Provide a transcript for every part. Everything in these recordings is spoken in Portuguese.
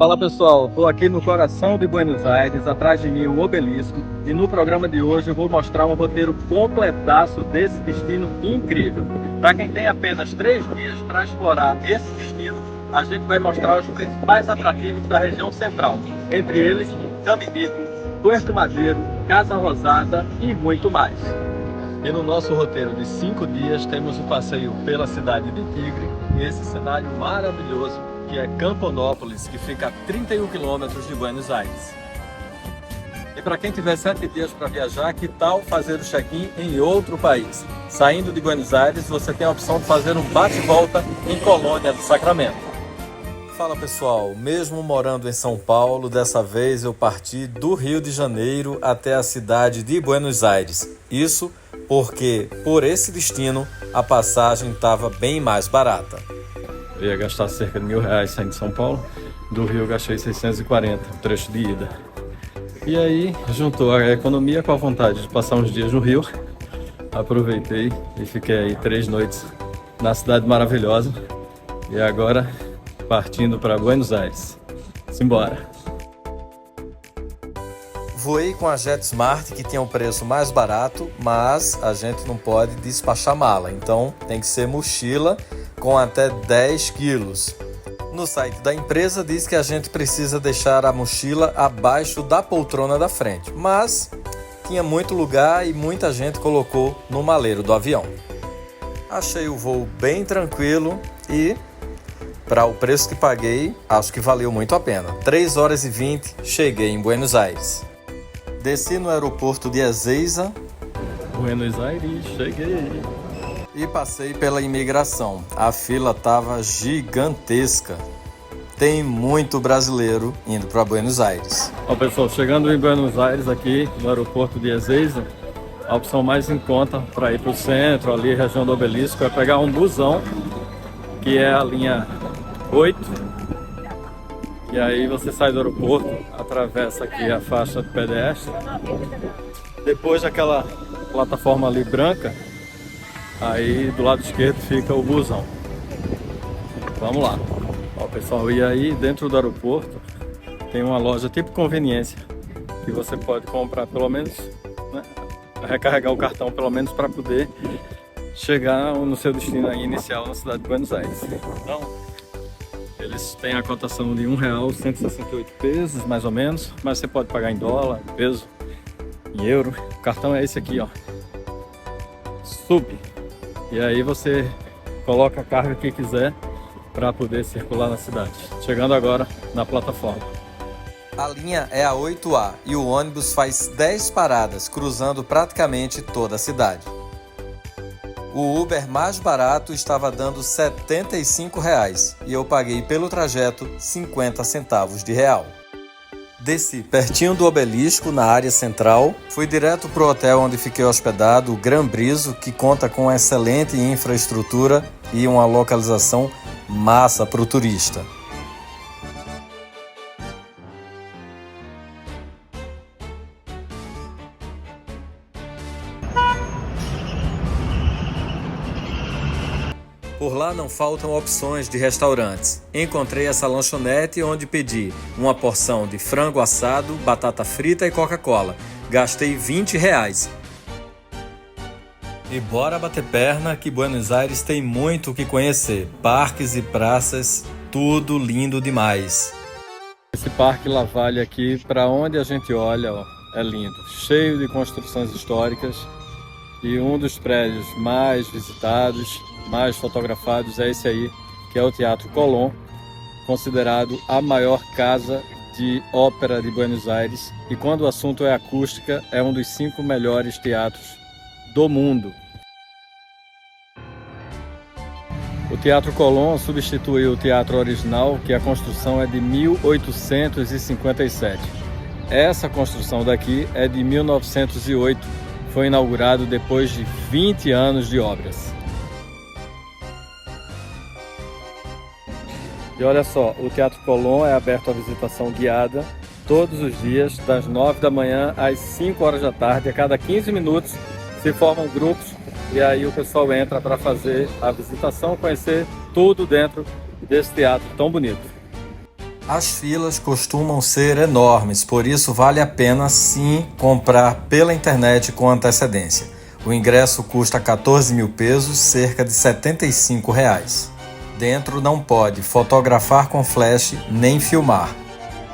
Fala pessoal, estou aqui no coração de Buenos Aires, atrás de mim o Obelisco, e no programa de hoje eu vou mostrar um roteiro completaço desse destino incrível. Para quem tem apenas 3 dias para explorar esse destino, a gente vai mostrar os principais atrativos da região central, entre eles Caminico, Puerto Madeiro, Casa Rosada e muito mais. E no nosso roteiro de 5 dias temos o passeio pela cidade de Tigre e esse cenário maravilhoso que é Camponópolis, que fica a 31 quilômetros de Buenos Aires. E para quem tiver 7 dias para viajar, que tal fazer o check-in em outro país? Saindo de Buenos Aires, você tem a opção de fazer um bate-volta em Colônia do Sacramento. Fala pessoal, mesmo morando em São Paulo, dessa vez eu parti do Rio de Janeiro até a cidade de Buenos Aires. Isso porque, por esse destino, a passagem estava bem mais barata. Eu ia gastar cerca de R$1.000 saindo de São Paulo. Do Rio eu gastei 640, o trecho de ida. E aí, juntou a economia com a vontade de passar uns dias no Rio. Aproveitei e fiquei aí 3 noites na cidade maravilhosa. E agora, partindo para Buenos Aires. Simbora! Voei com a JetSmart, que tinha um preço mais barato, mas a gente não pode despachar mala, então tem que ser mochila com até 10 quilos. No site da empresa diz que a gente precisa deixar a mochila abaixo da poltrona da frente, mas tinha muito lugar e muita gente colocou no maleiro do avião. Achei o voo bem tranquilo e, para o preço que paguei, acho que valeu muito a pena. 3 horas e 20, cheguei em Buenos Aires. Desci no aeroporto de Ezeiza, Buenos Aires, cheguei. E passei pela imigração. A fila estava gigantesca. Tem muito brasileiro indo para Buenos Aires. Ó pessoal, chegando em Buenos Aires aqui no aeroporto de Ezeiza, a opção mais em conta para ir para o centro, ali região do Obelisco, é pegar um busão, que é a linha 8. E aí você sai do aeroporto, atravessa aqui a faixa de pedestre. Depois daquela plataforma ali branca, aí do lado esquerdo fica o busão. Vamos lá. Ó, pessoal, e aí dentro do aeroporto tem uma loja tipo conveniência, que você pode comprar pelo menos, né, recarregar o cartão pelo menos para poder chegar no seu destino aí inicial na cidade de Buenos Aires. Então, eles têm a cotação de R$1, 168 pesos, mais ou menos, mas você pode pagar em dólar, em peso, em euro. O cartão é esse aqui, ó, Sub. E aí você coloca a carga que quiser para poder circular na cidade. Chegando agora na plataforma. A linha é a 8A e o ônibus faz 10 paradas, cruzando praticamente toda a cidade. O Uber mais barato estava dando R$ 75 e eu paguei pelo trajeto 50 centavos de real. Desci pertinho do Obelisco, na área central, fui direto para o hotel onde fiquei hospedado, o Gran Briso, que conta com excelente infraestrutura e uma localização massa para o turista. Por lá não faltam opções de restaurantes. Encontrei essa lanchonete onde pedi uma porção de frango assado, batata frita e Coca-Cola. Gastei R$20. E bora bater perna que Buenos Aires tem muito o que conhecer. Parques e praças, tudo lindo demais. Esse Parque Lavalle aqui, para onde a gente olha, ó, é lindo. Cheio de construções históricas. E um dos prédios mais visitados, mais fotografados é esse aí, que é o Teatro Colón, considerado a maior casa de ópera de Buenos Aires. E quando o assunto é acústica, é um dos 5 melhores teatros do mundo. O Teatro Colón substituiu o teatro original, que a construção é de 1857. Essa construção daqui é de 1908. Foi inaugurado depois de 20 anos de obras. E olha só, o Teatro Colón é aberto à visitação guiada todos os dias, das 9 da manhã às 5 horas da tarde. A cada 15 minutos se formam grupos e aí o pessoal entra para fazer a visitação, conhecer tudo dentro desse teatro tão bonito. As filas costumam ser enormes, por isso vale a pena sim comprar pela internet com antecedência. O ingresso custa 14 mil pesos, cerca de R$ 75. Dentro não pode fotografar com flash nem filmar.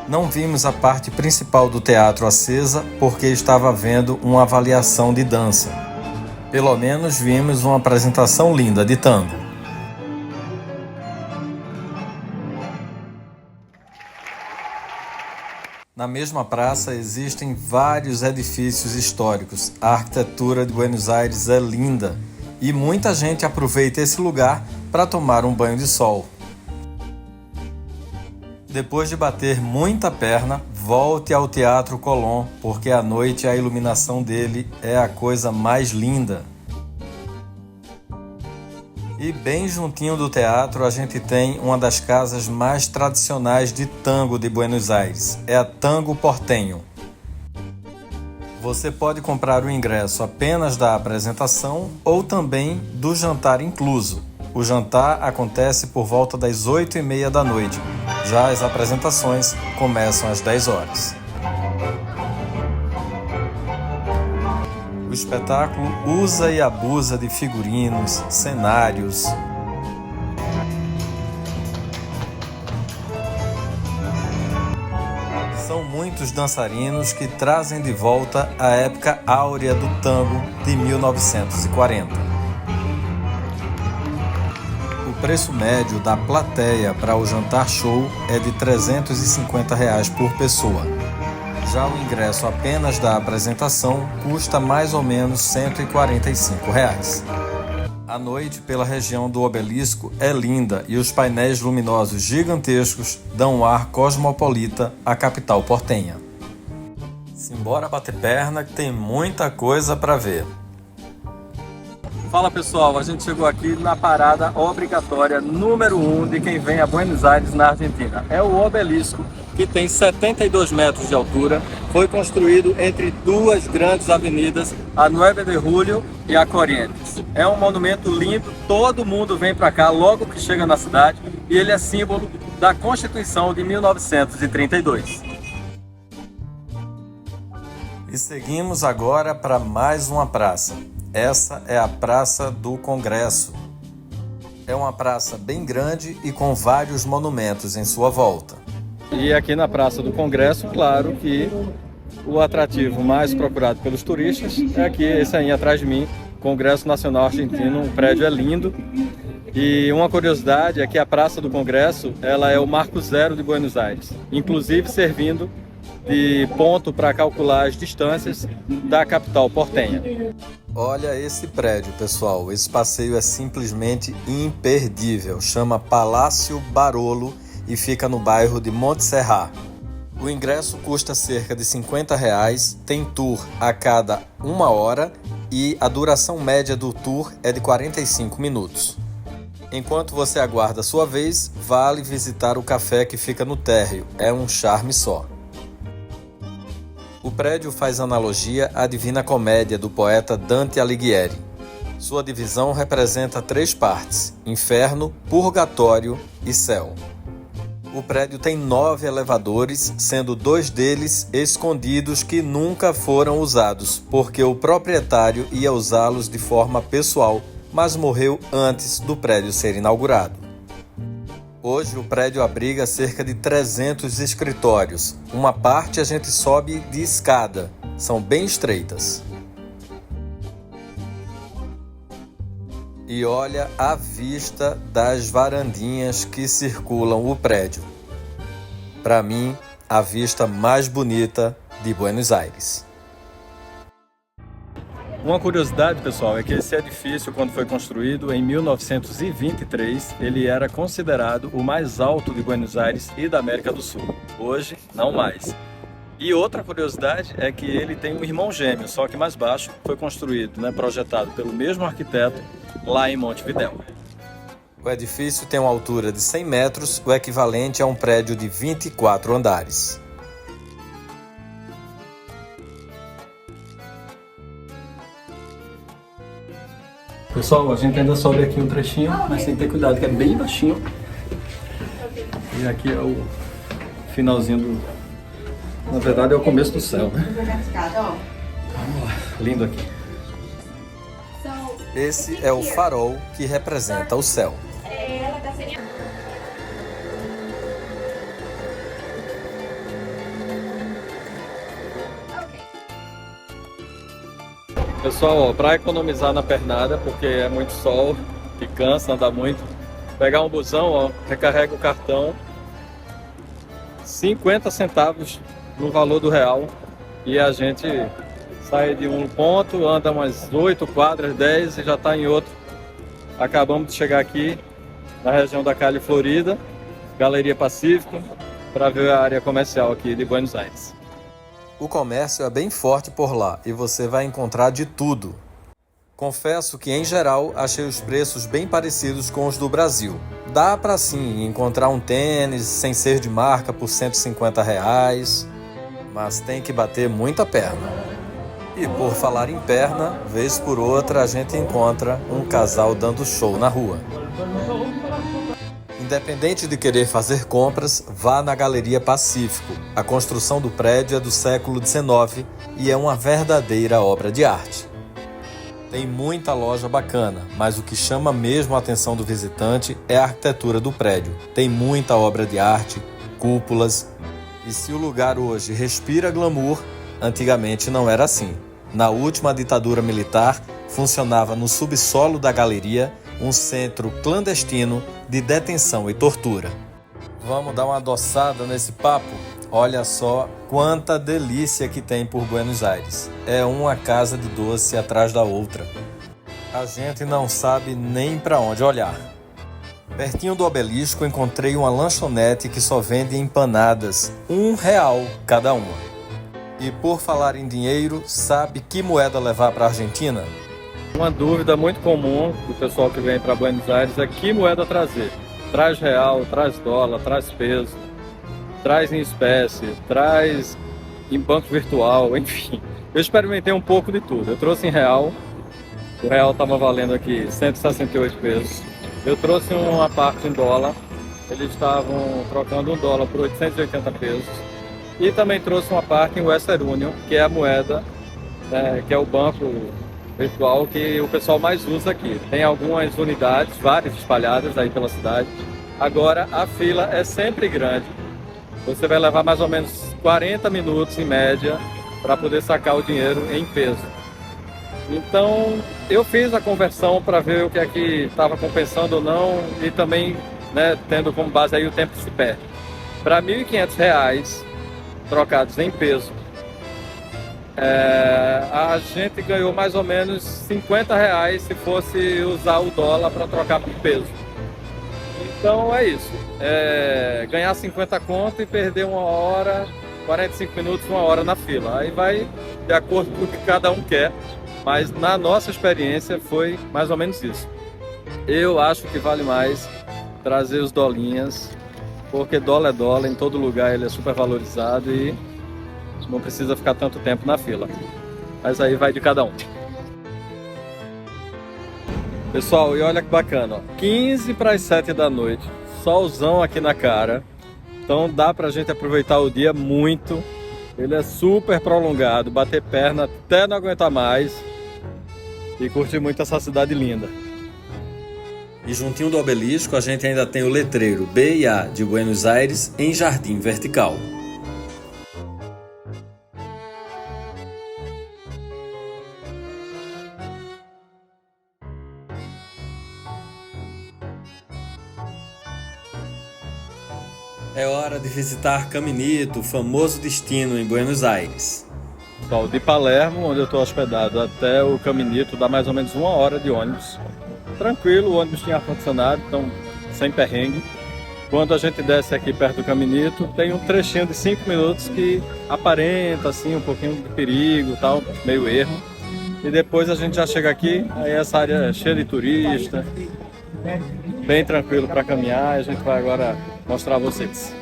Não vimos a parte principal do teatro acesa porque estava havendo uma avaliação de dança. Pelo menos vimos uma apresentação linda de tango. Na mesma praça existem vários edifícios históricos. A arquitetura de Buenos Aires é linda e muita gente aproveita esse lugar para tomar um banho de sol. Depois de bater muita perna, volte ao Teatro Colón, porque à noite a iluminação dele é a coisa mais linda. E bem juntinho do teatro a gente tem uma das casas mais tradicionais de tango de Buenos Aires, é a Tango Porteño. Você pode comprar o ingresso apenas da apresentação ou também do jantar incluso. O jantar acontece por volta das 8h30 da noite. Já as apresentações começam às 10 horas. O espetáculo usa e abusa de figurinos, cenários. São muitos dançarinos que trazem de volta a época áurea do tango de 1940. O preço médio da plateia para o jantar show é de R$ 350 por pessoa. Já o ingresso apenas da apresentação custa mais ou menos R$ 145. A noite pela região do Obelisco é linda e os painéis luminosos gigantescos dão um ar cosmopolita à capital portenha. Simbora bater perna que tem muita coisa para ver. Fala pessoal, a gente chegou aqui na parada obrigatória número 1 de quem vem a Buenos Aires, na Argentina. É o Obelisco, que tem 72 metros de altura. Foi construído entre duas grandes avenidas, a 9 de Julio e a Corrientes. É um monumento lindo, todo mundo vem para cá logo que chega na cidade e ele é símbolo da Constituição de 1932. E seguimos agora para mais uma praça. Essa é a Praça do Congresso. É uma praça bem grande e com vários monumentos em sua volta. E aqui na Praça do Congresso, claro que o atrativo mais procurado pelos turistas é aqui, esse aí atrás de mim, Congresso Nacional Argentino. O prédio é lindo. E uma curiosidade é que a Praça do Congresso, ela é o marco zero de Buenos Aires, inclusive servindo de ponto para calcular as distâncias da capital portenha. Olha esse prédio, pessoal. Esse passeio é simplesmente imperdível. Chama Palácio Barolo e fica no bairro de Montserrat. O ingresso custa cerca de R$ 50, tem tour a cada 1 hora e a duração média do tour é de 45 minutos. Enquanto você aguarda a sua vez, vale visitar o café que fica no térreo. É um charme só. O prédio faz analogia à Divina Comédia do poeta Dante Alighieri. Sua divisão representa 3 partes: inferno, purgatório e céu. O prédio tem 9 elevadores, sendo 2 deles escondidos que nunca foram usados, porque o proprietário ia usá-los de forma pessoal, mas morreu antes do prédio ser inaugurado. Hoje o prédio abriga cerca de 300 escritórios. Uma parte a gente sobe de escada, são bem estreitas. E olha a vista das varandinhas que circulam o prédio. Para mim, a vista mais bonita de Buenos Aires. Uma curiosidade, pessoal, é que esse edifício, quando foi construído em 1923, ele era considerado o mais alto de Buenos Aires e da América do Sul. Hoje, não mais. E outra curiosidade é que ele tem um irmão gêmeo, só que mais baixo, foi construído, projetado pelo mesmo arquiteto lá em Montevidéu. O edifício tem uma altura de 100 metros, o equivalente a um prédio de 24 andares. Pessoal, a gente ainda sobe aqui um trechinho, mas tem que ter cuidado que é bem baixinho. E aqui é finalzinho do... Na verdade é o começo do céu, né? Vamos lá, lindo aqui. Esse é o farol que representa o céu. Pessoal, para economizar na pernada, porque é muito sol e cansa, anda muito, pegar um busão, ó, recarrega o cartão, 50 centavos no valor do real, e a gente sai de um ponto, anda umas 8 quadras, 10 e já está em outro. Acabamos de chegar aqui na região da Cali Florida, Galeria Pacífico, para ver a área comercial aqui de Buenos Aires. O comércio é bem forte por lá e você vai encontrar de tudo. Confesso que, em geral, achei os preços bem parecidos com os do Brasil. Dá para sim encontrar um tênis sem ser de marca por R$150, mas tem que bater muita perna. E por falar em perna, vez por outra a gente encontra um casal dando show na rua. Independente de querer fazer compras, vá na Galeria Pacífico. A construção do prédio é do século XIX e é uma verdadeira obra de arte. Tem muita loja bacana, mas o que chama mesmo a atenção do visitante é a arquitetura do prédio. Tem muita obra de arte, cúpulas. E se o lugar hoje respira glamour, antigamente não era assim. Na última ditadura militar, funcionava no subsolo da galeria um centro clandestino de detenção e tortura. Vamos dar uma adoçada nesse papo? Olha só quanta delícia que tem por Buenos Aires. É uma casa de doce atrás da outra. A gente não sabe nem para onde olhar. Pertinho do obelisco encontrei uma lanchonete que só vende empanadas, R$1 cada uma. E por falar em dinheiro, sabe que moeda levar para a Argentina? Uma dúvida muito comum do pessoal que vem para Buenos Aires é que moeda trazer. Traz real, traz dólar, traz peso, traz em espécie, traz em banco virtual, enfim. Eu experimentei um pouco de tudo. Eu trouxe em real, o real estava valendo aqui 168 pesos. Eu trouxe uma parte em dólar, eles estavam trocando $1 por 880 pesos. E também trouxe uma parte em Western Union, que é a moeda, que é o banco virtual que o pessoal mais usa aqui. Tem algumas unidades, várias espalhadas aí pela cidade. Agora a fila é sempre grande. Você vai levar mais ou menos 40 minutos em média para poder sacar o dinheiro em peso. Então eu fiz a conversão para ver o que é que estava compensando ou não e também, tendo como base aí o tempo que se perde. Para R$1.500 trocados em peso, a gente ganhou mais ou menos R$50 se fosse usar o dólar para trocar por peso. Então é isso, ganhar 50 conto e perder 1 hora, 45 minutos, 1 hora na fila. Aí vai de acordo com o que cada um quer, mas na nossa experiência foi mais ou menos isso. Eu acho que vale mais trazer os dolinhas, porque dólar é dólar, em todo lugar ele é super valorizado e não precisa ficar tanto tempo na fila. Mas aí vai de cada um. Pessoal, e olha que bacana, ó. 15 para as 7 da noite, solzão aqui na cara. Então dá pra gente aproveitar o dia muito. Ele é super prolongado, bater perna até não aguentar mais. E curtir muito essa cidade linda. E juntinho do obelisco a gente ainda tem o letreiro BIA de Buenos Aires em jardim vertical. É hora de visitar Caminito, o famoso destino em Buenos Aires. Pessoal, de Palermo, onde eu estou hospedado, até o Caminito dá mais ou menos 1 hora de ônibus. Tranquilo, o ônibus tinha ar-condicionado, então sem perrengue. Quando a gente desce aqui perto do Caminito, tem um trechinho de 5 minutos que aparenta assim um pouquinho de perigo, tal, meio erro. E depois a gente já chega aqui, aí essa área é cheia de turista, bem tranquilo para caminhar. A gente vai agora mostrar a vocês.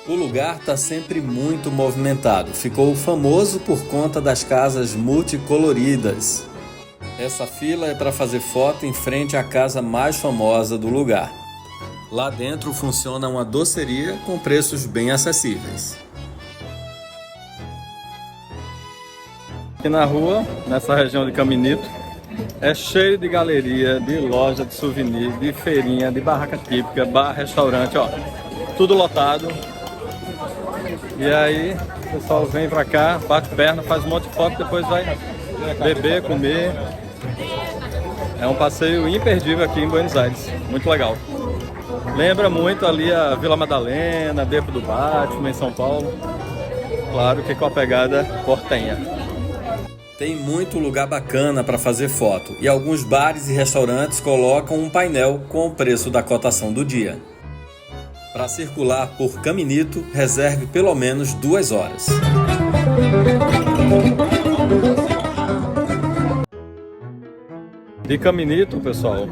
O lugar está sempre muito movimentado. Ficou famoso por conta das casas multicoloridas. Essa fila é para fazer foto em frente à casa mais famosa do lugar. Lá dentro funciona uma doceria com preços bem acessíveis. Aqui na rua, nessa região de Caminito, é cheio de galeria, de loja de souvenir, de feirinha, de barraca típica, bar, restaurante, ó, tudo lotado. E aí o pessoal vem pra cá, bate perna, faz um monte de foto, depois vai beber, comer. É um passeio imperdível aqui em Buenos Aires, muito legal. Lembra muito ali a Vila Madalena, Beco do Batman em São Paulo. Claro que com a pegada portenha. Tem muito lugar bacana para fazer foto e alguns bares e restaurantes colocam um painel com o preço da cotação do dia. Para circular por Caminito, reserve pelo menos 2 horas. De Caminito, pessoal,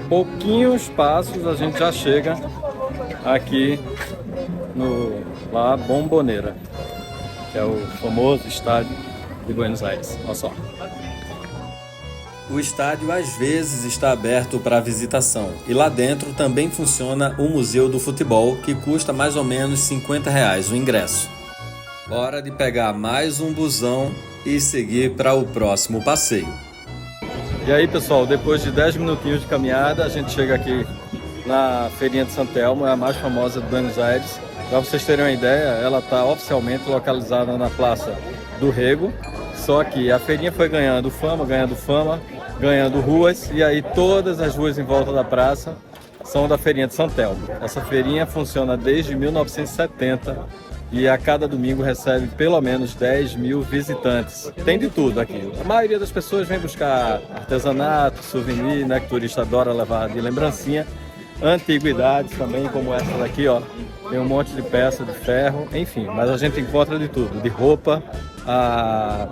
pouquinhos passos a gente já chega aqui no La Bombonera, que é o famoso estádio de Buenos Aires. Olha só. O estádio às vezes está aberto para visitação e lá dentro também funciona o Museu do Futebol, que custa mais ou menos R$50 o ingresso. Hora de pegar mais um busão e seguir para o próximo passeio. E aí, pessoal, depois de 10 minutinhos de caminhada, a gente chega aqui na Feirinha de San Telmo, é a mais famosa de Buenos Aires. Para vocês terem uma ideia, ela está oficialmente localizada na Praça do Rego, só que a feirinha foi ganhando fama, ganhando ruas, e aí todas as ruas em volta da praça são da Feirinha de San Telmo. Essa feirinha funciona desde 1970 e a cada domingo recebe pelo menos 10 mil visitantes. Tem de tudo aqui. A maioria das pessoas vem buscar artesanato, souvenir, né, que o turista adora levar de lembrancinha. Antiguidades também, como essa daqui, ó. Tem um monte de peça de ferro, enfim. Mas a gente encontra de tudo, de roupa, a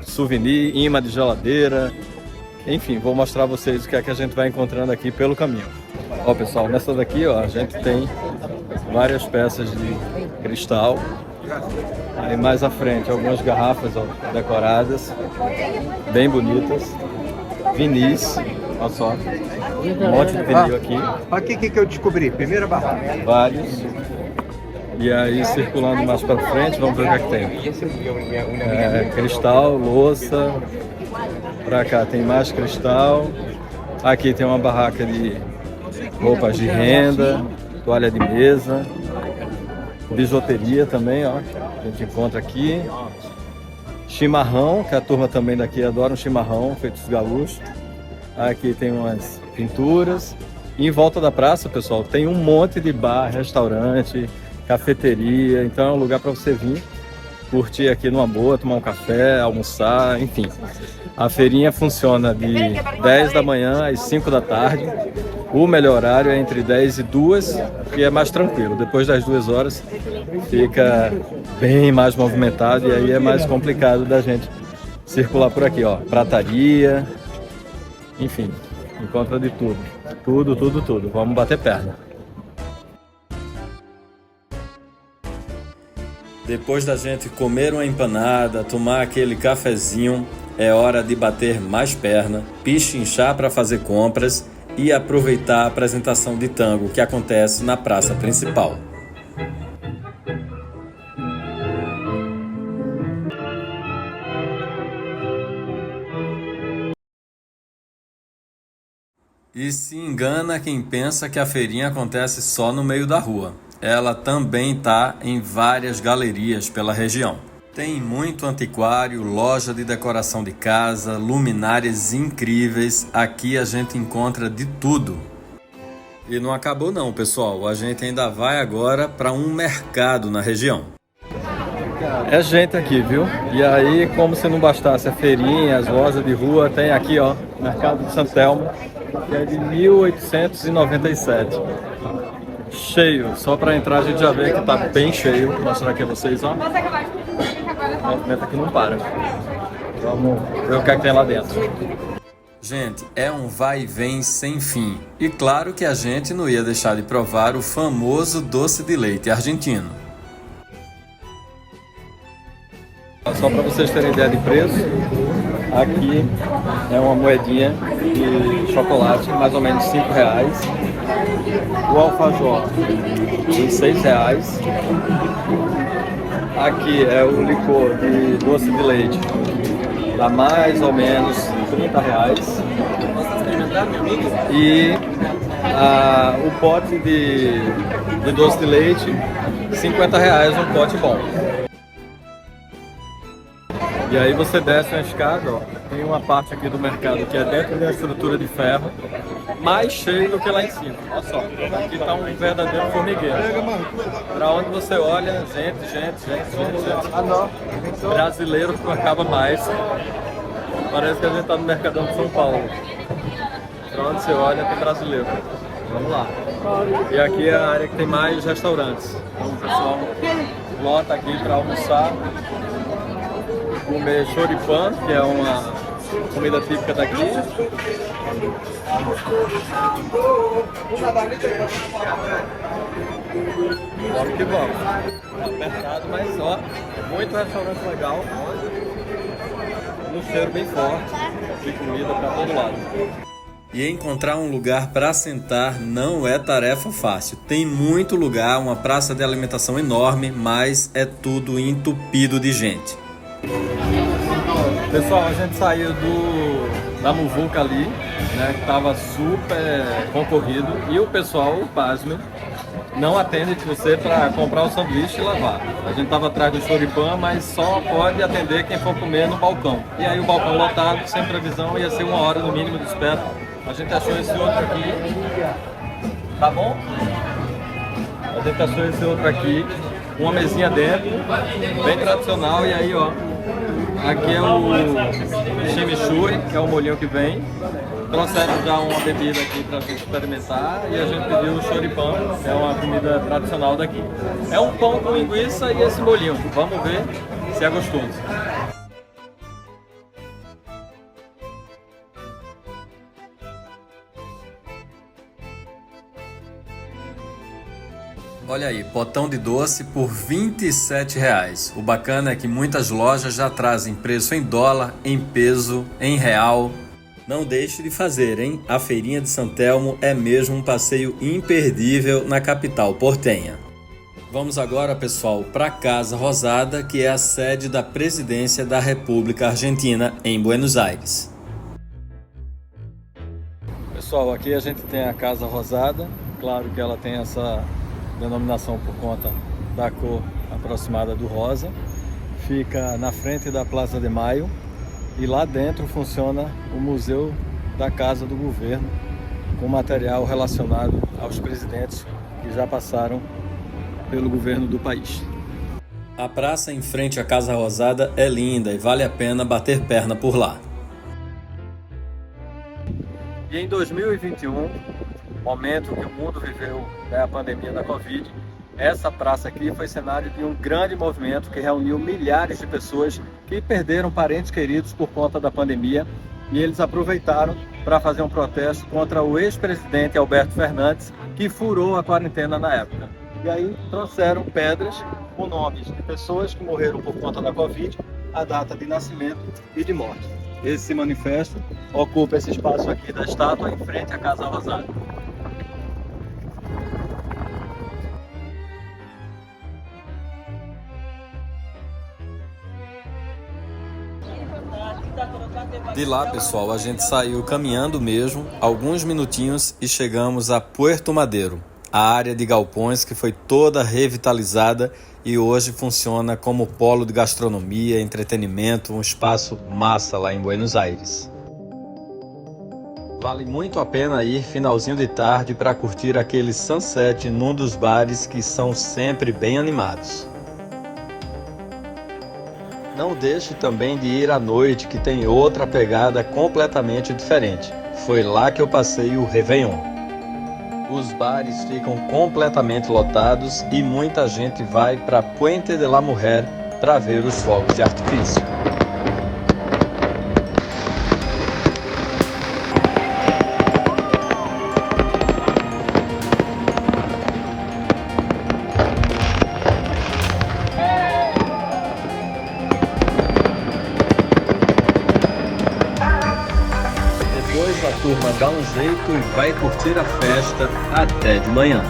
souvenir, imã de geladeira. Enfim, vou mostrar a vocês o que é que a gente vai encontrando aqui pelo caminho. Ó, pessoal, nessa daqui, ó, a gente tem várias peças de cristal. Aí mais à frente, algumas garrafas, ó, decoradas, bem bonitas. Vinis, olha só. Um monte de vinil aqui. Olha o que eu descobri. Primeira barraca. Vários. E aí, circulando mais para frente, vamos ver o que é que tem. Cristal, louça. Pra cá tem mais cristal. Aqui tem uma barraca de roupas de renda, toalha de mesa, bijuteria também, ó. A gente encontra aqui. Chimarrão, que a turma também daqui adora um chimarrão, feito dos gaúchos. Aqui tem umas pinturas. E em volta da praça, pessoal, tem um monte de bar, restaurante, cafeteria. Então é um lugar para você vir, curtir aqui numa boa, tomar um café, almoçar, enfim. A feirinha funciona de 10 da manhã às 5 da tarde. O melhor horário é entre 10 e 2, que é mais tranquilo. Depois das 2 horas fica bem mais movimentado e aí é mais complicado da gente circular por aqui, ó. Prataria, enfim, encontra de tudo. Tudo. Vamos bater perna. Depois da gente comer uma empanada, tomar aquele cafezinho, é hora de bater mais perna, pichinchar para fazer compras e aproveitar a apresentação de tango que acontece na praça principal. E se engana quem pensa que a feirinha acontece só no meio da rua. Ela também está em várias galerias pela região. Tem muito antiquário, loja de decoração de casa, luminárias incríveis. Aqui a gente encontra de tudo. E não acabou não, pessoal. A gente ainda vai agora para um mercado na região. É gente aqui, viu? E aí, como se não bastasse a feirinha, as lojas de rua, tem aqui, ó, Mercado de San Telmo, que é de 1897. Cheio, só para entrar a gente já vê que tá bem cheio. Vou mostrar aqui a vocês, ó. O movimento aqui não para. Vamos ver o que é que tem lá dentro. Gente, é um vai e vem sem fim. E claro que a gente não ia deixar de provar o famoso doce de leite argentino. Só para vocês terem ideia de preço, aqui é uma moedinha de chocolate, mais ou menos R$5. O alfajor de R$6. Aqui é o licor de doce de leite, dá mais ou menos R$30. E o pote de doce de leite, R$50, um pote bom. E aí você desce uma escada, ó, tem uma parte aqui do mercado que é dentro da estrutura de ferro, mais cheio do que lá em cima. Olha só, aqui está um verdadeiro formigueiro. Para onde você olha, gente. Brasileiro que não acaba mais. Parece que a gente está no Mercadão de São Paulo. Para onde você olha, tem brasileiro. Vamos lá. E aqui é a área que tem mais restaurantes. Então o pessoal lota aqui para almoçar, comer choripan, que é uma comida típica daqui. Vamos que vamos. Apertado, mas ó, muito restaurante legal. Um cheiro bem forte de comida para todo lado. E encontrar um lugar para sentar não é tarefa fácil. Tem muito lugar, uma praça de alimentação enorme, mas é tudo entupido de gente. Pessoal, a gente saiu da muvuca ali, né, que estava super concorrido, e o pessoal, pasme, não atende você para comprar o sanduíche e lavar. A gente estava atrás do choripan, mas só pode atender quem for comer no balcão. E aí o balcão lotado, sem previsão, ia ser 1 hora no mínimo de espera. A gente achou esse outro aqui, tá bom? A gente achou esse outro aqui, uma mesinha dentro, bem tradicional, e aí ó, aqui é o chimichurri, que é o molhinho que vem. Trouxeram já uma bebida aqui pra gente experimentar e a gente pediu o choripan, que é uma comida tradicional daqui. É um pão com linguiça e esse molhinho, vamos ver se é gostoso. Olha aí, potão de doce por R$27. O bacana é que muitas lojas já trazem preço em dólar, em peso, em real. Não deixe de fazer, hein? A Feirinha de Santelmo é mesmo um passeio imperdível na capital portenha. Vamos agora, pessoal, para a Casa Rosada, que é a sede da Presidência da República Argentina em Buenos Aires. Pessoal, aqui a gente tem a Casa Rosada. Claro que ela tem essa denominação por conta da cor aproximada do rosa. Fica na frente da Plaza de Maio e lá dentro funciona o Museu da Casa do Governo, com material relacionado aos presidentes que já passaram pelo governo do país. A praça em frente à Casa Rosada é linda e vale a pena bater perna por lá. E em 2021, momento que o mundo viveu, né, a pandemia da Covid, essa praça aqui foi cenário de um grande movimento que reuniu milhares de pessoas que perderam parentes queridos por conta da pandemia, e eles aproveitaram para fazer um protesto contra o ex-presidente Alberto Fernandes, que furou a quarentena na época. E aí trouxeram pedras com nomes de pessoas que morreram por conta da Covid, a data de nascimento e de morte. Esse manifesto ocupa esse espaço aqui da estátua em frente à Casa Rosada. De lá, pessoal, a gente saiu caminhando mesmo, alguns minutinhos, e chegamos a Puerto Madeiro, a área de galpões que foi toda revitalizada e hoje funciona como polo de gastronomia, entretenimento, um espaço massa lá em Buenos Aires. Vale muito a pena ir finalzinho de tarde para curtir aquele sunset num dos bares que são sempre bem animados. Não deixe também de ir à noite, que tem outra pegada completamente diferente. Foi lá que eu passei o Réveillon. Os bares ficam completamente lotados e muita gente vai para Puente de la Mujer para ver os fogos de artifício. turma dá um jeito e vai curtir a festa até de manhã.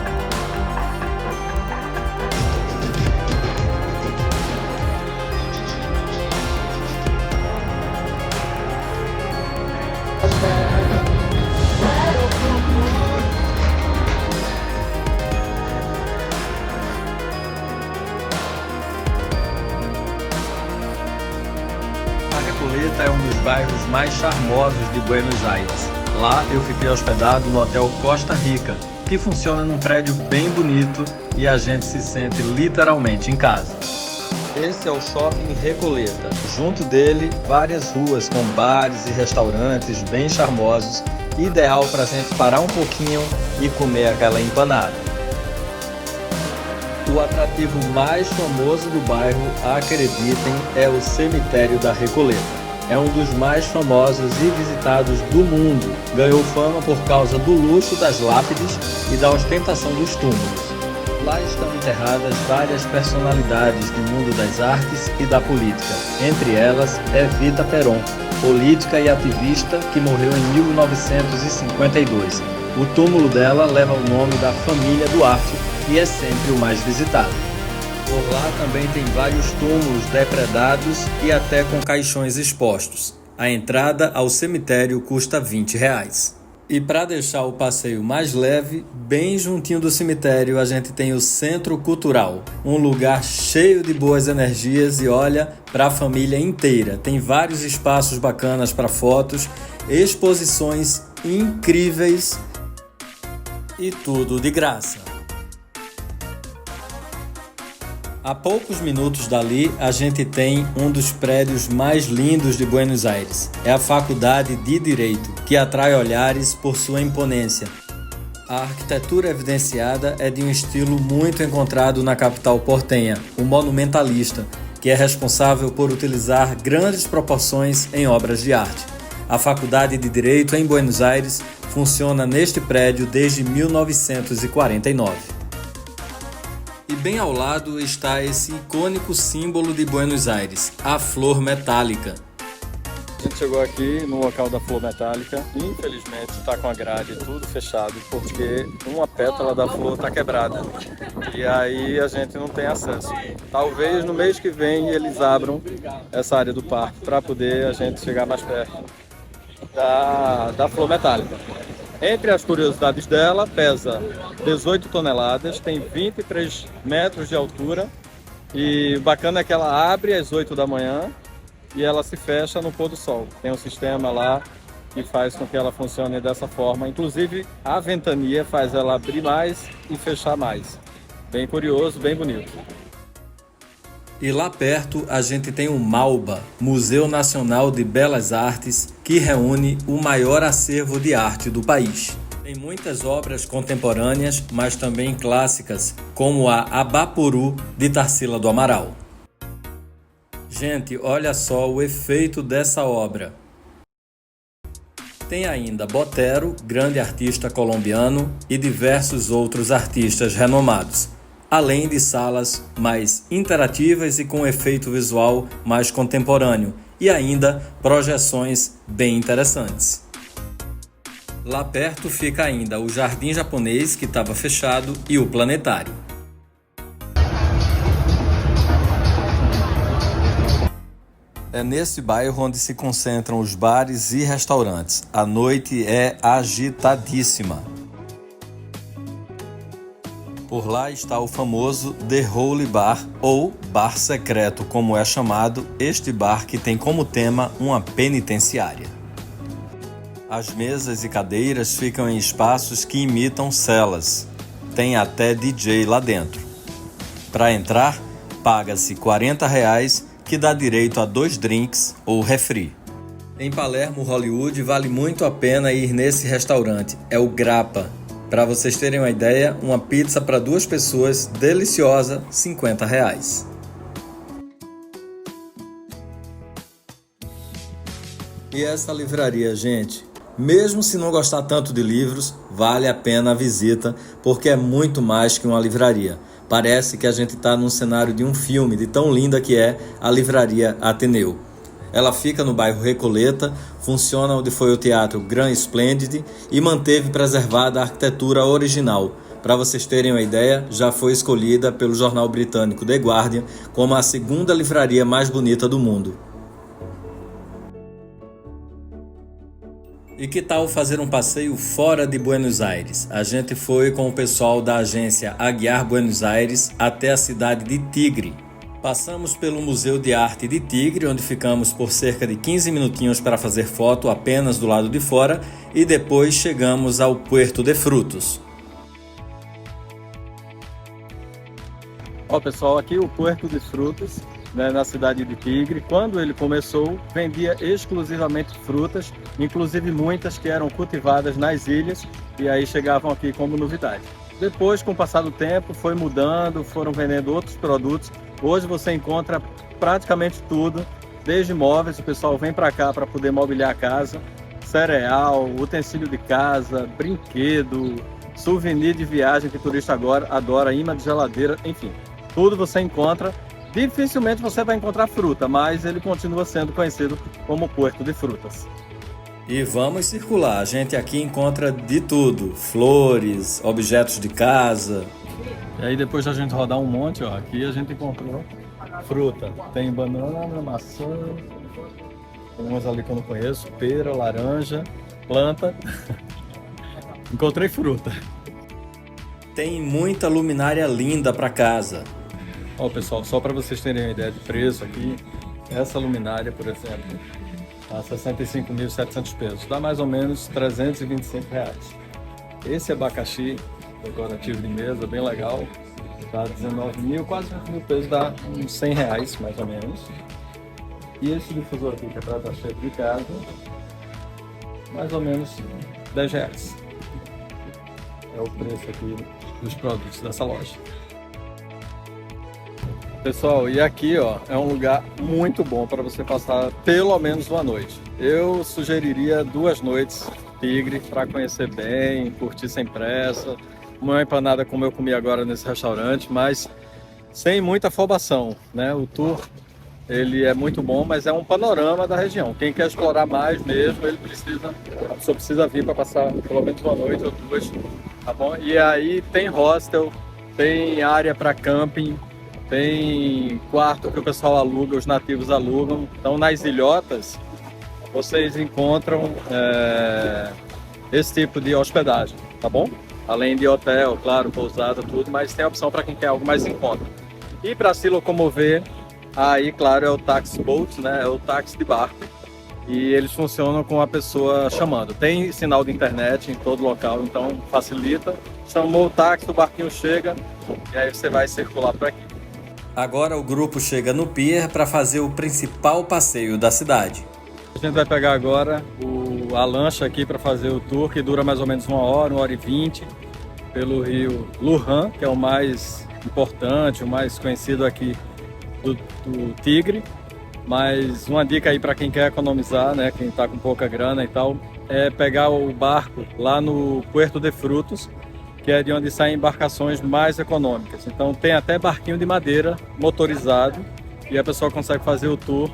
A Recoleta é um dos bairros mais charmosos de Buenos Aires. Lá eu fiquei hospedado no Hotel Costa Rica, que funciona num prédio bem bonito e a gente se sente literalmente em casa. Esse é o Shopping Recoleta. Junto dele, várias ruas com bares e restaurantes bem charmosos, ideal para a gente parar um pouquinho e comer aquela empanada. O atrativo mais famoso do bairro, acreditem, é o Cemitério da Recoleta. É um dos mais famosos e visitados do mundo. Ganhou fama por causa do luxo das lápides e da ostentação dos túmulos. Lá estão enterradas várias personalidades do mundo das artes e da política. Entre elas, Evita Peron, política e ativista que morreu em 1952. O túmulo dela leva o nome da família Duarte e é sempre o mais visitado. Por lá também tem vários túmulos depredados e até com caixões expostos. A entrada ao cemitério custa R$20. E para deixar o passeio mais leve, bem juntinho do cemitério a gente tem o Centro Cultural, um lugar cheio de boas energias e olha, para a família inteira. Tem vários espaços bacanas para fotos, exposições incríveis e tudo de graça. A poucos minutos dali, a gente tem um dos prédios mais lindos de Buenos Aires. É a Faculdade de Direito, que atrai olhares por sua imponência. A arquitetura evidenciada é de um estilo muito encontrado na capital portenha, o monumentalista, que é responsável por utilizar grandes proporções em obras de arte. A Faculdade de Direito em Buenos Aires funciona neste prédio desde 1949. E bem ao lado está esse icônico símbolo de Buenos Aires, a flor metálica. A gente chegou aqui no local da flor metálica, infelizmente está com a grade tudo fechado, porque uma pétala da flor está quebrada. E aí a gente não tem acesso. Talvez no mês que vem eles abram essa área do parque para poder a gente chegar mais perto da flor metálica. Entre as curiosidades dela, pesa 18 toneladas, tem 23 metros de altura e o bacana é que ela abre às 8 da manhã e ela se fecha no pôr do sol. Tem um sistema lá que faz com que ela funcione dessa forma. Inclusive, a ventania faz ela abrir mais e fechar mais. Bem curioso, bem bonito. E lá perto a gente tem o MAUBA, Museu Nacional de Belas Artes, que reúne o maior acervo de arte do país. Tem muitas obras contemporâneas, mas também clássicas, como a Abapuru, de Tarsila do Amaral. Gente, olha só o efeito dessa obra. Tem ainda Botero, grande artista colombiano, e diversos outros artistas renomados, além de salas mais interativas e com efeito visual mais contemporâneo, e ainda projeções bem interessantes. Lá perto fica ainda o Jardim Japonês, que estava fechado, e o Planetário. É nesse bairro onde se concentram os bares e restaurantes. A noite é agitadíssima. Por lá está o famoso The Holy Bar, ou Bar Secreto, como é chamado este bar que tem como tema uma penitenciária. As mesas e cadeiras ficam em espaços que imitam celas. Tem até DJ lá dentro. Para entrar, paga-se R$40, que dá direito a 2 drinks ou refri. Em Palermo, Hollywood, vale muito a pena ir nesse restaurante. É o Grappa. Para vocês terem uma ideia, uma pizza para 2 pessoas, deliciosa, R$50. E essa livraria, gente? Mesmo se não gostar tanto de livros, vale a pena a visita, porque é muito mais que uma livraria. Parece que a gente está num cenário de um filme, de tão linda que é a Livraria Ateneu. Ela fica no bairro Recoleta, funciona onde foi o Teatro Grand Splendid e manteve preservada a arquitetura original. Para vocês terem uma ideia, já foi escolhida pelo jornal britânico The Guardian como a segunda livraria mais bonita do mundo. E que tal fazer um passeio fora de Buenos Aires? A gente foi com o pessoal da agência Aguiar Buenos Aires até a cidade de Tigre. Passamos pelo Museu de Arte de Tigre, onde ficamos por cerca de 15 minutinhos para fazer foto apenas do lado de fora, e depois chegamos ao Puerto de Frutos. Ó pessoal, aqui o Puerto de Frutos, né, na cidade de Tigre. Quando ele começou, vendia exclusivamente frutas, inclusive muitas que eram cultivadas nas ilhas e aí chegavam aqui como novidade. Depois, com o passar do tempo, foi mudando, foram vendendo outros produtos. Hoje você encontra praticamente tudo, desde móveis, o pessoal vem para cá para poder mobiliar a casa, cereal, utensílio de casa, brinquedo, souvenir de viagem que o turista agora adora, imã de geladeira, enfim. Tudo você encontra. Dificilmente você vai encontrar fruta, mas ele continua sendo conhecido como Puerto de Frutas. E vamos circular, a gente aqui encontra de tudo, flores, objetos de casa. E aí depois da gente rodar um monte, ó, aqui a gente encontrou fruta. Tem banana, maçã, umas ali que eu não conheço, pera, laranja, planta. Encontrei fruta. Tem muita luminária linda para casa. Ó pessoal, só para vocês terem uma ideia de preço aqui, essa luminária, por exemplo, tá 65.700 pesos, dá mais ou menos R$325. Esse abacaxi decorativo de mesa, bem legal, tá 19.000, quase 20 mil pesos, dá uns R$100 mais ou menos. E esse difusor aqui, que é para estar cheio de casa, mais ou menos R$10. É o preço aqui dos produtos dessa loja. Pessoal, e aqui ó, é um lugar muito bom para você passar pelo menos uma noite. Eu sugeriria 2 noites Tigre para conhecer bem, curtir sem pressa, uma empanada como eu comi agora nesse restaurante, mas sem muita afobação, né? O tour ele é muito bom, mas é um panorama da região. Quem quer explorar mais mesmo, a pessoa precisa vir para passar pelo menos uma noite ou 2, tá bom? E aí tem hostel, tem área para camping, tem quarto que o pessoal aluga, os nativos alugam. Então nas ilhotas vocês encontram esse tipo de hospedagem, tá bom? Além de hotel, claro, pousada, tudo, mas tem a opção para quem quer algo mais em conta. E para se locomover, aí claro é o taxi boat, né? É o táxi de barco. E eles funcionam com a pessoa chamando. Tem sinal de internet em todo local, então facilita. Chamou o táxi, o barquinho chega e aí você vai circular por aqui. Agora o grupo chega no pier para fazer o principal passeio da cidade. A gente vai pegar agora a lancha aqui para fazer o tour, que dura mais ou menos 1 hora e 20, pelo rio Lujan, que é o mais importante, o mais conhecido aqui do Tigre. Mas uma dica aí para quem quer economizar, né, quem está com pouca grana e tal, é pegar o barco lá no Puerto de Frutos, que é de onde saem embarcações mais econômicas. Então tem até barquinho de madeira motorizado e a pessoa consegue fazer o tour,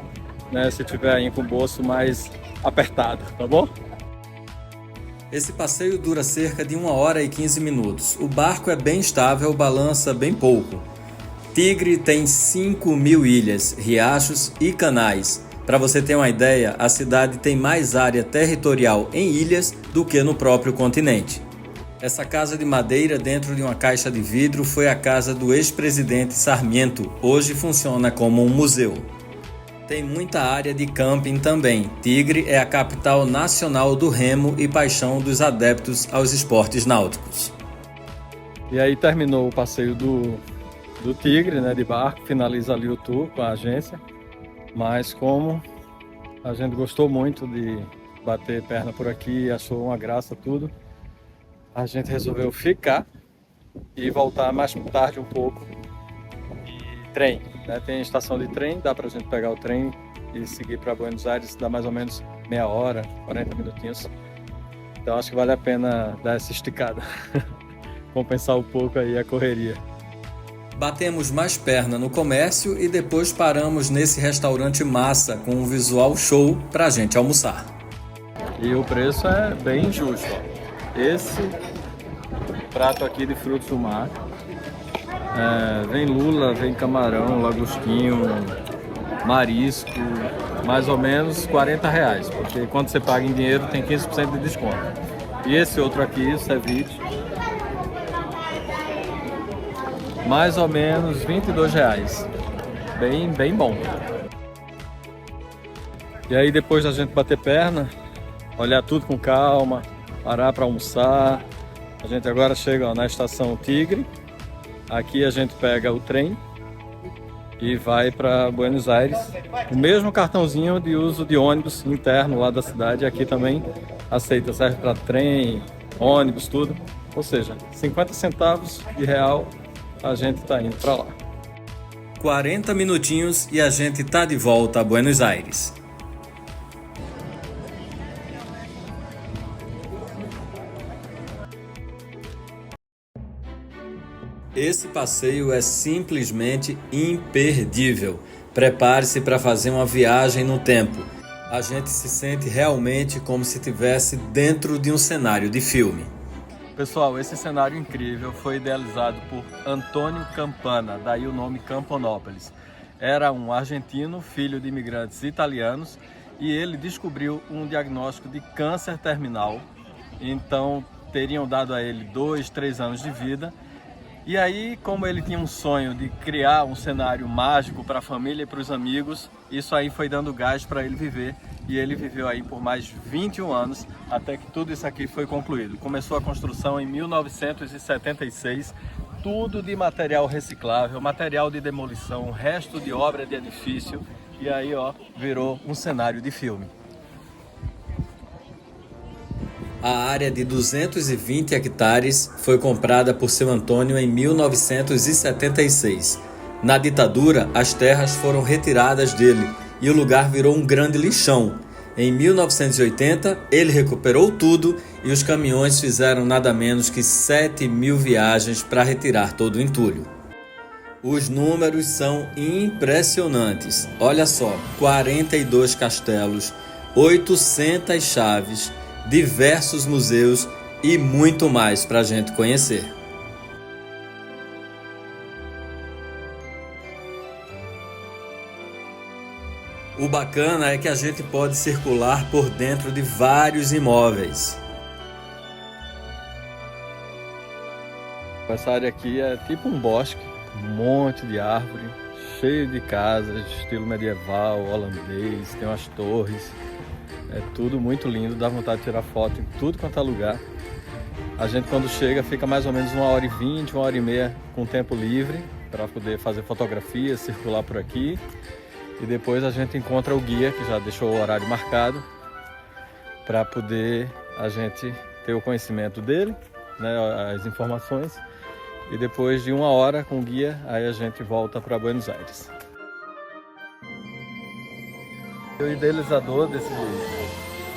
né, se tiver aí com o bolso mais apertado, tá bom? Esse passeio dura cerca de 1 hora e 15 minutos. O barco é bem estável, balança bem pouco. Tigre tem 5.000 ilhas, riachos e canais. Para você ter uma ideia, a cidade tem mais área territorial em ilhas do que no próprio continente. Essa casa de madeira dentro de uma caixa de vidro foi a casa do ex-presidente Sarmiento. Hoje funciona como um museu. Tem muita área de camping também. Tigre é a capital nacional do remo e paixão dos adeptos aos esportes náuticos. E aí terminou o passeio do Tigre, né, de barco, finaliza ali o tour com a agência. Mas como a gente gostou muito de bater perna por aqui, achou uma graça tudo, a gente resolveu ficar e voltar mais tarde um pouco. E trem, né? Tem estação de trem, dá pra gente pegar o trem e seguir para Buenos Aires, dá mais ou menos meia hora, 40 minutinhos. Então acho que vale a pena dar essa esticada, compensar um pouco aí a correria. Batemos mais perna no comércio e depois paramos nesse restaurante massa com um visual show pra gente almoçar. E o preço é bem justo, ó. Esse prato aqui de frutos do mar, vem lula, vem camarão, lagostinho, marisco, mais ou menos R$40, porque quando você paga em dinheiro tem 15% de desconto. E esse outro aqui, o ceviche, mais ou menos R$22, bem bom. E aí depois da gente bater perna, olhar tudo com calma, parar para almoçar, a gente agora chega na estação Tigre. Aqui a gente pega o trem e vai para Buenos Aires. O mesmo cartãozinho de uso de ônibus interno lá da cidade, aqui também aceita, serve para trem, ônibus, tudo. Ou seja, 50 centavos de real a gente está indo para lá. 40 minutinhos e a gente tá de volta a Buenos Aires. Esse passeio é simplesmente imperdível. Prepare-se para fazer uma viagem no tempo. A gente se sente realmente como se estivesse dentro de um cenário de filme. Pessoal, esse cenário incrível foi idealizado por Antônio Campana, daí o nome Camponópolis. Era um argentino, filho de imigrantes italianos, e ele descobriu um diagnóstico de câncer terminal. Então teriam dado a ele 2, 3 anos de vida. E aí, como ele tinha um sonho de criar um cenário mágico para a família e para os amigos, isso aí foi dando gás para ele viver. E ele viveu aí por mais 21 anos, até que tudo isso aqui foi concluído. Começou a construção em 1976, tudo de material reciclável, material de demolição, resto de obra de edifício. E aí, ó, virou um cenário de filme. A área de 220 hectares foi comprada por seu Antônio em 1976. Na ditadura, as terras foram retiradas dele e o lugar virou um grande lixão. Em 1980, ele recuperou tudo e os caminhões fizeram nada menos que 7.000 viagens para retirar todo o entulho. Os números são impressionantes. Olha só, 42 castelos, 800 chaves, diversos museus e muito mais para a gente conhecer. O bacana é que a gente pode circular por dentro de vários imóveis. Essa área aqui é tipo um bosque, um monte de árvore, cheio de casas, estilo medieval, holandês, tem umas torres. É tudo muito lindo, dá vontade de tirar foto em tudo quanto é lugar. A gente quando chega fica mais ou menos 1h20, 1h30 com tempo livre para poder fazer fotografia, circular por aqui. E depois a gente encontra o guia que já deixou o horário marcado para poder a gente ter o conhecimento dele, né, as informações. E depois de 1 hora com o guia, aí a gente volta para Buenos Aires. O idealizador desse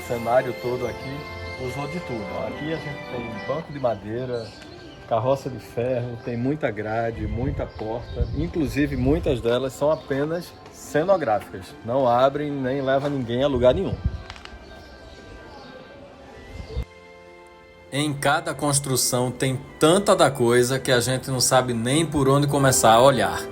cenário todo aqui usou de tudo. Aqui a gente tem banco de madeira, carroça de ferro, tem muita grade, muita porta. Inclusive muitas delas são apenas cenográficas. Não abrem nem levam ninguém a lugar nenhum. Em cada construção tem tanta da coisa que a gente não sabe nem por onde começar a olhar.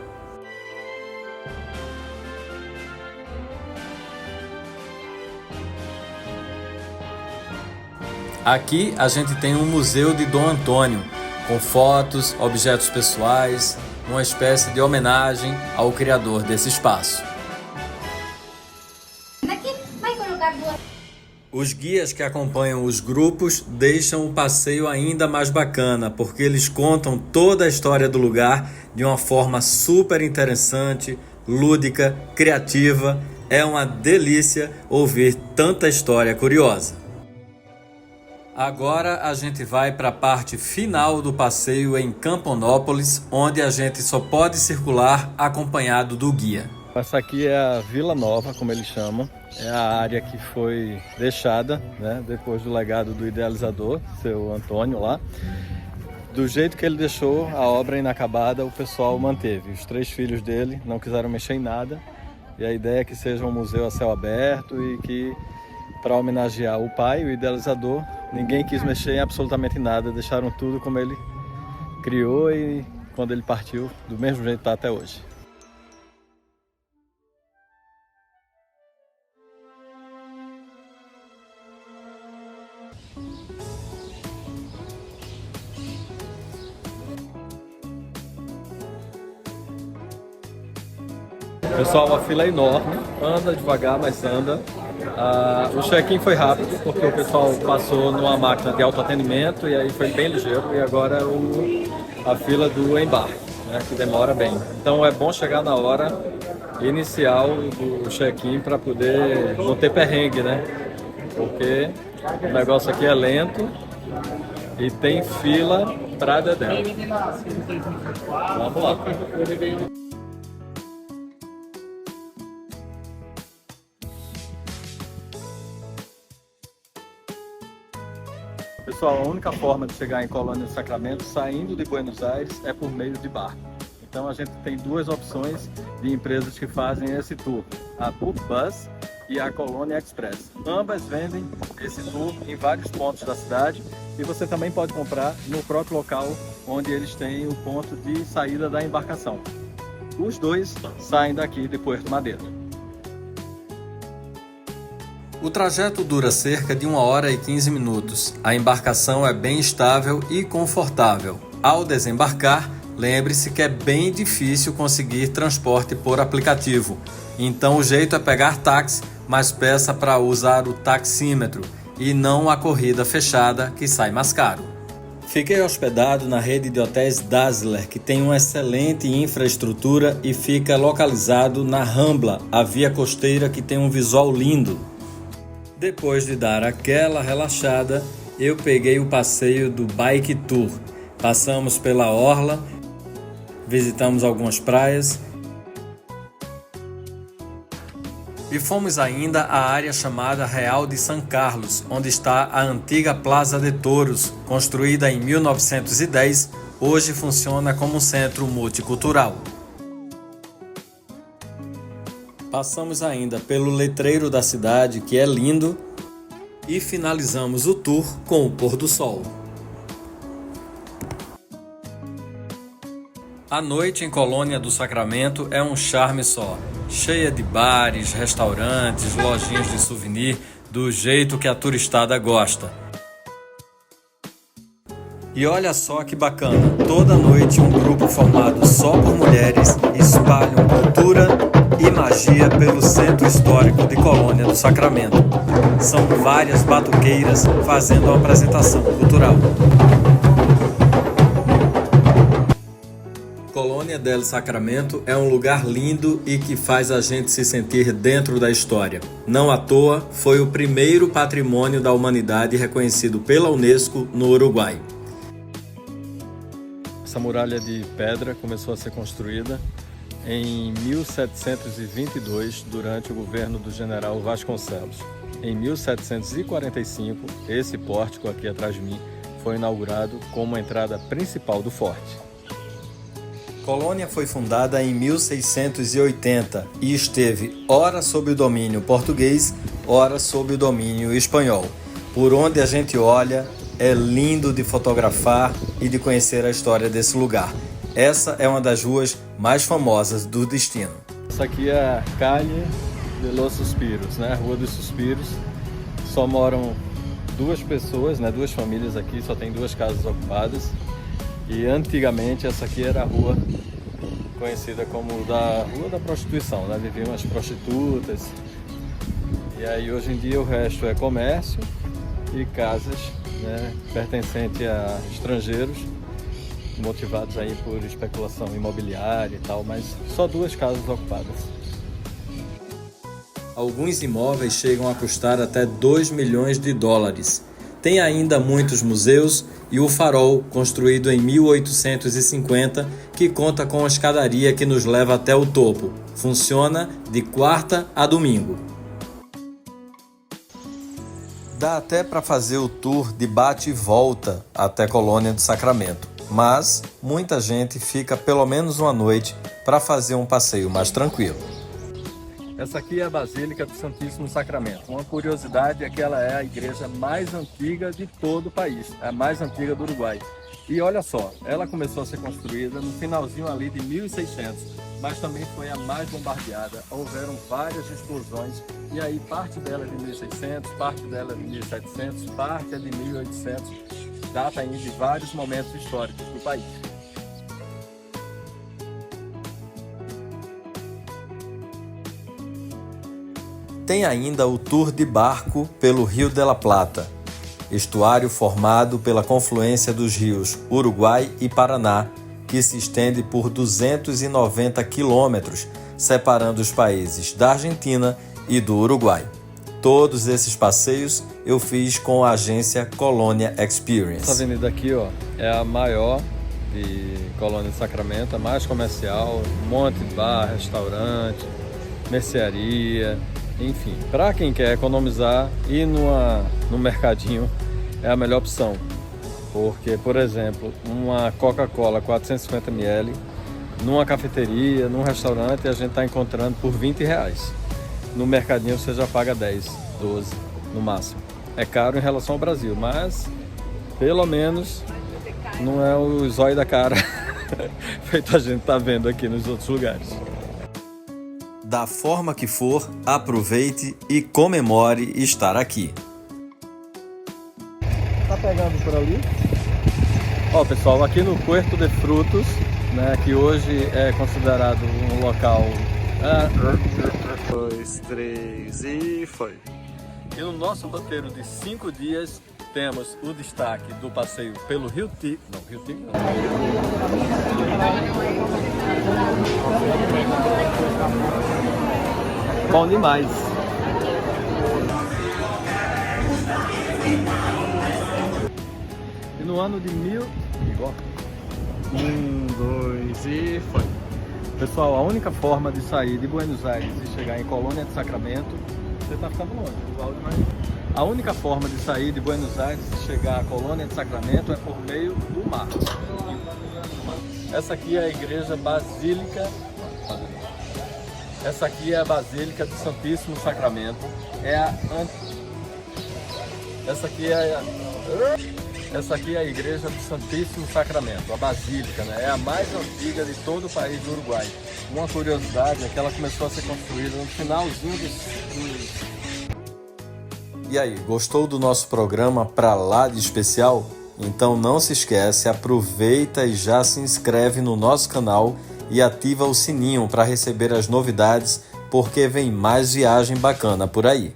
Aqui a gente tem um museu de Dom Antônio, com fotos, objetos pessoais, uma espécie de homenagem ao criador desse espaço. Os guias que acompanham os grupos deixam o passeio ainda mais bacana, porque eles contam toda a história do lugar de uma forma super interessante, lúdica, criativa. É uma delícia ouvir tanta história curiosa. Agora a gente vai para a parte final do passeio em Camponópolis, onde a gente só pode circular acompanhado do guia. Essa aqui é a Vila Nova, como eles chamam. É a área que foi deixada, né, depois do legado do idealizador, seu Antônio lá. Do jeito que ele deixou a obra inacabada, o pessoal manteve. Os 3 filhos dele não quiseram mexer em nada. E a ideia é que seja um museu a céu aberto e que, para homenagear o pai, o idealizador, ninguém quis mexer em absolutamente nada. Deixaram tudo como ele criou e quando ele partiu, do mesmo jeito que está até hoje. Pessoal, a fila é enorme, anda devagar, mas anda. O check-in foi rápido, porque o pessoal passou numa máquina de autoatendimento e aí foi bem ligeiro. E agora a fila do embarque, né, que demora bem. Então é bom chegar na hora inicial do check-in para poder não ter perrengue, né? Porque o negócio aqui é lento e tem fila pra dedéu. Vamos lá. Pessoal, a única forma de chegar em Colônia do Sacramento, saindo de Buenos Aires, é por meio de barco. Então a gente tem 2 opções de empresas que fazem esse tour, a Bus e a Colônia Express. Ambas vendem esse tour em vários pontos da cidade e você também pode comprar no próprio local onde eles têm o ponto de saída da embarcação. Os 2 saem daqui de Puerto Madeira. O trajeto dura cerca de 1 hora e 15 minutos. A embarcação é bem estável e confortável. Ao desembarcar, lembre-se que é bem difícil conseguir transporte por aplicativo. Então o jeito é pegar táxi, mas peça para usar o taxímetro e não a corrida fechada, que sai mais caro. Fiquei hospedado na rede de hotéis Dazzler, que tem uma excelente infraestrutura e fica localizado na Rambla, a via costeira que tem um visual lindo. Depois de dar aquela relaxada, eu peguei o passeio do Bike Tour. Passamos pela orla, visitamos algumas praias e fomos ainda à área chamada Real de San Carlos, onde está a antiga Plaza de Touros, construída em 1910, hoje funciona como um centro multicultural. Passamos ainda pelo letreiro da cidade, que é lindo, e finalizamos o tour com o pôr do sol. A noite em Colônia do Sacramento é um charme só, cheia de bares, restaurantes, lojinhas de souvenir, do jeito que a turistada gosta. E olha só que bacana, toda noite um grupo formado só por mulheres espalham cultura e magia pelo centro histórico de Colônia do Sacramento. São várias batuqueiras fazendo uma apresentação cultural. Colônia del Sacramento é um lugar lindo e que faz a gente se sentir dentro da história. Não à toa, foi o primeiro patrimônio da humanidade reconhecido pela Unesco no Uruguai. Essa muralha de pedra começou a ser construída em 1722, durante o governo do general Vasconcelos. Em 1745, esse pórtico aqui atrás de mim foi inaugurado como a entrada principal do forte. Colônia foi fundada em 1680 e esteve ora sob o domínio português, ora sob o domínio espanhol. Por onde a gente olha, é lindo de fotografar e de conhecer a história desse lugar. Essa é uma das ruas mais famosas do destino. Essa aqui é a Calle de los Suspiros, né? Rua dos Suspiros. Só moram 2 pessoas, né? 2 famílias aqui, só tem 2 casas ocupadas. E antigamente essa aqui era a rua conhecida como da Rua da Prostituição, né? Viviam as prostitutas. E aí hoje em dia o resto é comércio e casas, né? Pertencente a estrangeiros, motivados aí por especulação imobiliária e tal, mas só 2 casas ocupadas. Alguns imóveis chegam a custar até 2 milhões de dólares. Tem ainda muitos museus e o Farol, construído em 1850, que conta com a escadaria que nos leva até o topo. Funciona de quarta a domingo. Dá até para fazer o tour de bate e volta até Colônia do Sacramento. mas muita gente fica pelo menos uma noite para fazer um passeio mais tranquilo. Essa aqui é a Basílica do Santíssimo Sacramento. Uma curiosidade é que ela é a igreja mais antiga de todo o país, a mais antiga do Uruguai. E olha só, ela começou a ser construída no finalzinho ali de 1600, mas também foi a mais bombardeada. Houveram várias explosões e aí parte dela é de 1600, parte dela é de 1700, parte é de 1800. Data ainda de vários momentos históricos do país. Tem ainda o tour de barco pelo Rio de la Plata, estuário formado pela confluência dos rios Uruguai e Paraná, que se estende por 290 quilômetros, separando os países da Argentina e do Uruguai. Todos esses passeios eu fiz com a agência Colônia Experience. Essa avenida aqui, ó, é a maior de Colônia de Sacramento, a mais comercial, um monte de bar, restaurante, mercearia. Enfim, para quem quer economizar, ir no mercadinho é a melhor opção. Porque, por exemplo, uma Coca-Cola 450 ml, numa cafeteria, num restaurante, a gente está encontrando por R$20. No mercadinho você já paga 10, 12 no máximo. É caro em relação ao Brasil, mas pelo menos não é o zóio da cara feito a gente tá vendo aqui nos outros lugares. Da forma que for, aproveite e comemore estar aqui. Tá pegando por ali? Ó, pessoal, aqui no Puerto de Frutos, né, que hoje é considerado um local... 2, 3 e foi. E no nosso roteiro de 5 dias, temos o destaque do passeio pelo Rio Tigre. Não, Rio Tigre não. Bom demais. E no ano de 1000... Igual. 1, 2 e foi. Pessoal, a única forma de sair de Buenos Aires e chegar em Colônia de Sacramento... Você tá ficando longe, mas... A única forma de sair de Buenos Aires e chegar à Colônia de Sacramento é por meio do mar. Essa aqui é a igreja Basílica. Essa aqui é a Basílica do Santíssimo Sacramento. Essa aqui é a igreja do Santíssimo Sacramento, a Basílica, né? É a mais antiga de todo o país do Uruguai. Uma curiosidade é que ela começou a ser construída no finalzinho dos... E aí, gostou do nosso programa Pra Lá de Especial? Então não se esquece, aproveita e já se inscreve no nosso canal e ativa o sininho para receber as novidades, porque vem mais viagem bacana por aí.